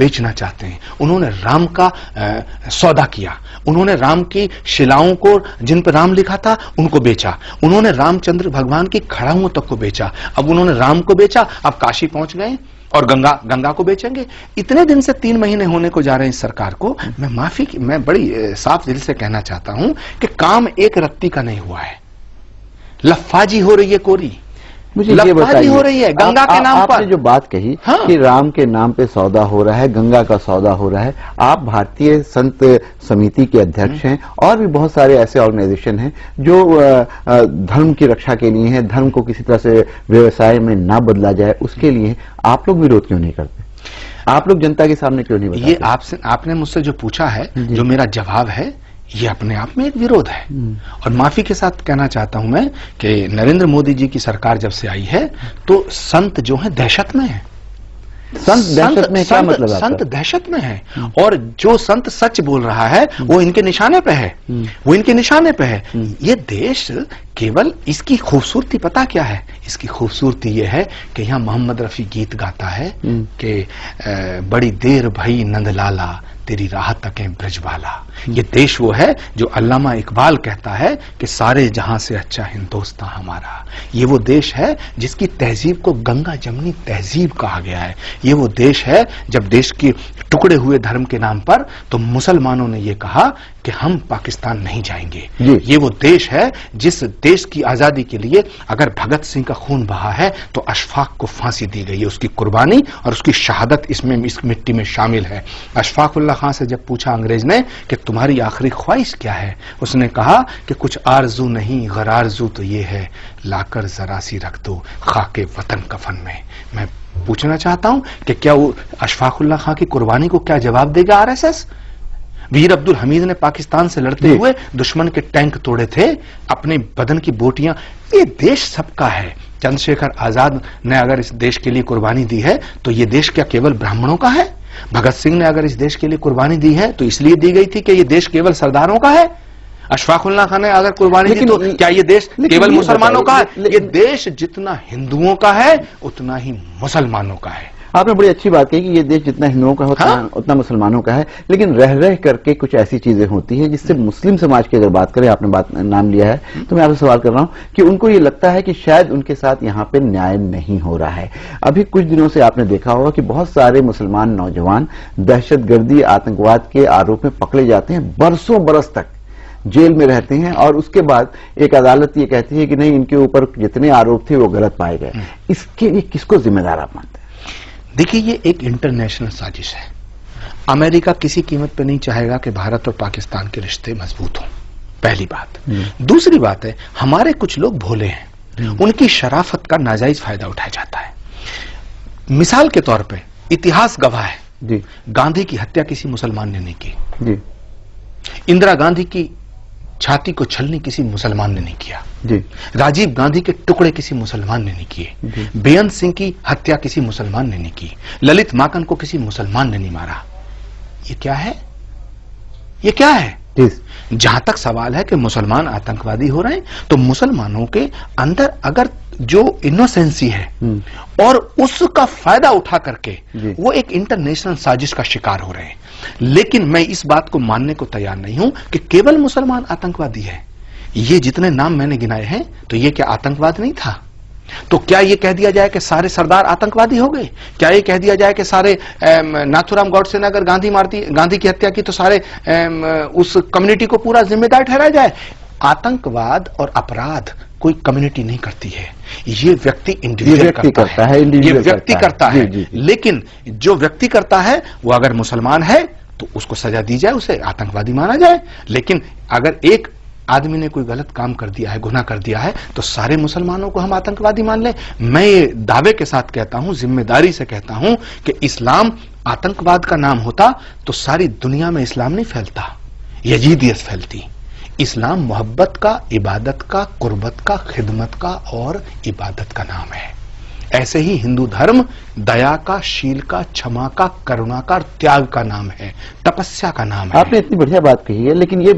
बेचना चाहते हैं। उन्होंने राम का सौदा किया, उन्होंने राम की शिलाओं को जिन पर राम लिखा था उनको बेचा, उन्होंने रामचंद्र भगवान की खड़ाओं तक को बेचा। अब उन्होंने राम को बेचा, अब काशी पहुंच गए और गंगा को बेचेंगे। इतने दिन से 3 महीने होने को जा रहे हैं इस सरकार को। मैं बड़ी साफ दिल से कहना चाहता हूं कि काम एक रत्ती का नहीं हुआ है, लफ्फाजी हो रही है कोरी, मुझे ये बताइए, हो रही है गंगा के नाम पर। आपने जो बात कही कि राम के नाम पे सौदा हो रहा है, गंगा का सौदा हो रहा है। आप भारतीय संत समिति के अध्यक्ष हैं और भी बहुत सारे ऐसे ऑर्गेनाइजेशन हैं जो धर्म की रक्षा के लिए हैं, धर्म को किसी तरह से व्यवसाय में ना बदला जाए उसके लिए। आप लोग विरोध क्यों नहीं करते? आप लोग जनता के सामने क्यों नहीं बताते? ये आपने मुझसे जो पूछा है, जो मेरा जवाब है, ये अपने आप में एक विरोध है। और माफी के साथ कहना चाहता हूं मैं कि नरेंद्र मोदी जी की सरकार जब से आई है तो संत जो है दहशत में है। संत दहशत में क्या मतलब? संत दहशत में है और जो संत सच बोल रहा है वो इनके निशाने पे है, वो इनके निशाने पे है। ये देश केवल इसकी खूबसूरती पता क्या है? इसकी खूबसूरती ये है कि यहाँ मोहम्मद रफी गीत गाता है कि बड़ी देर भई नंदलाला तेरी राह तकें ब्रजवाला। ये देश वो है जो अल्लामा इकबाल कहता है कि सारे जहां से अच्छा हिंदुस्तान हमारा। ये वो देश है जिसकी तहजीब को गंगा जमनी तहजीब कहा गया है। ये वो देश है जब देश के टुकड़े हुए धर्म के नाम पर तो मुसलमानों ने ये कहा कि हम पाकिस्तान नहीं जाएंगे। ये वो देश है जिस देश की आजादी के लिए अगर भगत सिंह का खून बहा है तो अशफाक को फांसी दी गई है। उसकी कुर्बानी और उसकी शहादत इसमें इस मिट्टी में शामिल है। अशफाक उल्लाह खां से जब पूछा अंग्रेज ने कि तुम्हारी आखिरी ख्वाहिश क्या है, उसने कहा कि कुछ आरजू नहीं गरारजू तो ये है लाकर जरा सी रख दो खाके वतन कफन में। मैं पूछना चाहता हूं कि क्या वो अशफाक उल्लाह खां की कुर्बानी को क्या जवाब देगा आरएसएस? वीर अब्दुल हमीद ने पाकिस्तान से लड़ते हुए दुश्मन के टैंक तोड़े थे, अपने बदन की बोटियां। ये देश सबका है। चंद्रशेखर आजाद ने अगर इस देश के लिए कुर्बानी दी है तो ये देश क्या केवल ब्राह्मणों का है? भगत सिंह ने अगर इस देश के लिए कुर्बानी दी है तो इसलिए दी गई थी कि ये देश केवल सरदारों का है? अशफाक उल्लाह खान ने अगर कुर्बानी दी तो क्या ये देश केवल मुसलमानों का है? ये देश जितना हिंदुओं का है उतना ही मुसलमानों का है। आपने बड़ी अच्छी बात कही कि ये देश जितना हिंदुओं का होता है उतना मुसलमानों का है, लेकिन रह रह करके कुछ ऐसी चीजें होती हैं जिससे मुस्लिम समाज की अगर बात करें, आपने नाम लिया है तो मैं आपसे सवाल कर रहा हूं कि उनको ये लगता है कि शायद उनके साथ यहाँ पे न्याय नहीं हो रहा है। अभी कुछ दिनों से आपने देखा होगा कि बहुत सारे मुसलमान नौजवान दहशतगर्दी आतंकवाद के आरोप में पकड़े जाते हैं, बरसों बरस तक जेल में रहते हैं और उसके बाद एक अदालत ये कहती है कि नहीं, इनके ऊपर जितने आरोप थे वो गलत पाए गए। इसके लिए किसको जिम्मेदार आप मानते हैं? देखिए, ये एक इंटरनेशनल साजिश है। अमेरिका किसी कीमत पे नहीं चाहेगा कि भारत और पाकिस्तान के रिश्ते मजबूत हों, पहली बात। दूसरी बात है, हमारे कुछ लोग भोले हैं, उनकी शराफत का नाजायज फायदा उठाया जाता है। मिसाल के तौर पे इतिहास गवाह है, गांधी की हत्या किसी मुसलमान ने नहीं की। इंदिरा गांधी की छाती को छलनी किसी मुसलमान ने नहीं किया। राजीव गांधी के टुकड़े किसी मुसलमान ने नहीं किए। बेअंत सिंह की हत्या किसी मुसलमान ने नहीं की। ललित माकन को किसी मुसलमान ने नहीं मारा। ये क्या है? ये क्या है? जहां तक सवाल है कि मुसलमान आतंकवादी हो रहे हैं तो मुसलमानों के अंदर अगर जो इनोसेंसी है और उसका फायदा उठा करके वो एक इंटरनेशनल साजिश का शिकार हो रहे हैं। लेकिन मैं इस बात को मानने को तैयार नहीं हूं कि केवल मुसलमान आतंकवादी है। ये जितने नाम मैंने गिनाए हैं तो ये क्या आतंकवाद नहीं था? तो क्या ये कह दिया जाए कि सारे सरदार आतंकवादी हो गए? क्या ये कह दिया जाए कि सारे नाथुराम गॉडसे ने अगर गांधी की हत्या की तो सारे उस कम्युनिटी को पूरा जिम्मेदार ठहराया जाए? आतंकवाद और अपराध कोई कम्युनिटी नहीं करती है, ये व्यक्ति इंडिविजुअल करता है। ये व्यक्ति करता है। लेकिन जो व्यक्ति करता है वो अगर मुसलमान है तो उसको सजा दी जाए, उसे आतंकवादी माना जाए। लेकिन अगर एक आदमी ने कोई गलत काम कर दिया है, गुनाह कर दिया है, तो सारे मुसलमानों को हम आतंकवादी मान लें? मैं ये दावे के साथ कहता हूं, जिम्मेदारी से कहता हूं कि इस्लाम आतंकवाद का नाम होता तो सारी दुनिया में इस्लाम नहीं फैलता, यजीदियत फैलती। इस्लाम मोहब्बत का, इबादत का, कुर्बत का, खिदमत का और इबादत का नाम है। ऐसे ही हिंदू धर्म दया का, शील का, क्षमा का, करुणा का, त्याग का नाम है, तपस्या का नाम है। आपने इतनी बढ़िया बात कही है, लेकिन ये